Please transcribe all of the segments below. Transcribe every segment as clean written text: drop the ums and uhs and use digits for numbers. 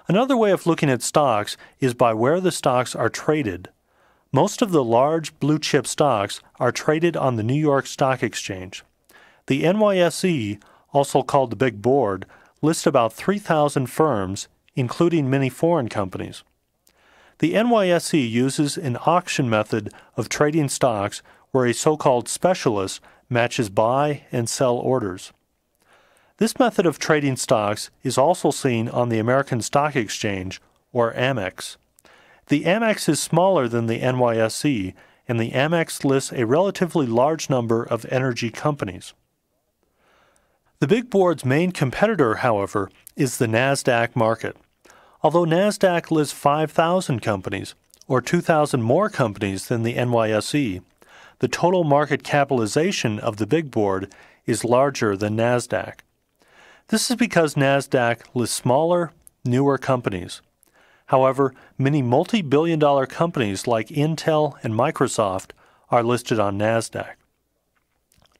Another way of looking at stocks is by where the stocks are traded. Most of the large blue-chip stocks are traded on the New York Stock Exchange. The NYSE, also called the Big Board, lists about 3,000 firms, including many foreign companies. The NYSE uses an auction method of trading stocks where a so-called specialist matches buy and sell orders. This method of trading stocks is also seen on the American Stock Exchange, or AMEX. The AMEX is smaller than the NYSE, and the AMEX lists a relatively large number of energy companies. The Big Board's main competitor, however, is the NASDAQ market. Although NASDAQ lists 5,000 companies, or 2,000 more companies than the NYSE, the total market capitalization of the Big Board is larger than NASDAQ. This is because NASDAQ lists smaller, newer companies. However, many multi-billion-dollar companies like Intel and Microsoft are listed on NASDAQ.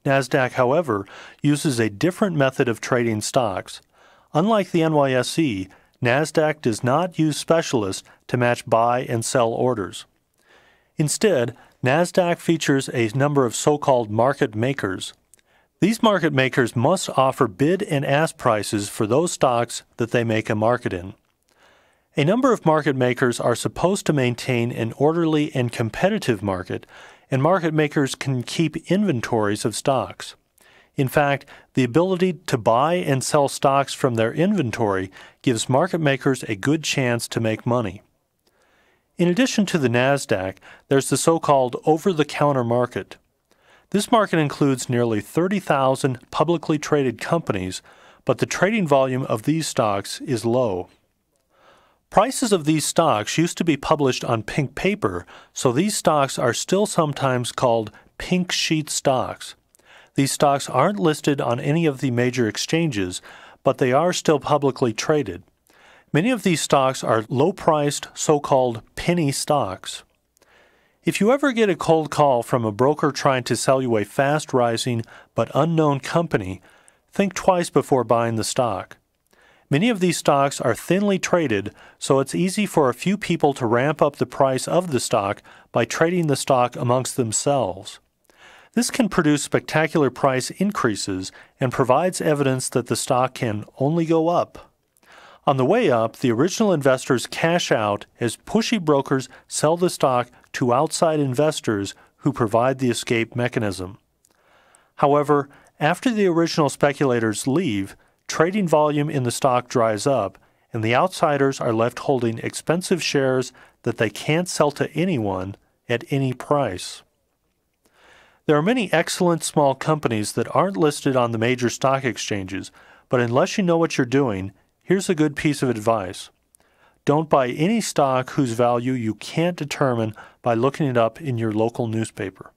NASDAQ, however, uses a different method of trading stocks. Unlike the NYSE, NASDAQ does not use specialists to match buy and sell orders. Instead, NASDAQ features a number of so-called market makers. These market makers must offer bid and ask prices for those stocks that they make a market in. A number of market makers are supposed to maintain an orderly and competitive market, and market makers can keep inventories of stocks. In fact, the ability to buy and sell stocks from their inventory gives market makers a good chance to make money. In addition to the NASDAQ, there's the so-called over-the-counter market. This market includes nearly 30,000 publicly traded companies, but the trading volume of these stocks is low. Prices of these stocks used to be published on pink paper, so these stocks are still sometimes called pink sheet stocks. These stocks aren't listed on any of the major exchanges, but they are still publicly traded. Many of these stocks are low-priced, so-called penny stocks. If you ever get a cold call from a broker trying to sell you a fast-rising but unknown company, think twice before buying the stock. Many of these stocks are thinly traded, so it's easy for a few people to ramp up the price of the stock by trading the stock amongst themselves. This can produce spectacular price increases and provides evidence that the stock can only go up. On the way up, the original investors cash out as pushy brokers sell the stock to outside investors who provide the escape mechanism. However, after the original speculators leave, trading volume in the stock dries up, and the outsiders are left holding expensive shares that they can't sell to anyone at any price. There are many excellent small companies that aren't listed on the major stock exchanges, but unless you know what you're doing, here's a good piece of advice. Don't buy any stock whose value you can't determine by looking it up in your local newspaper.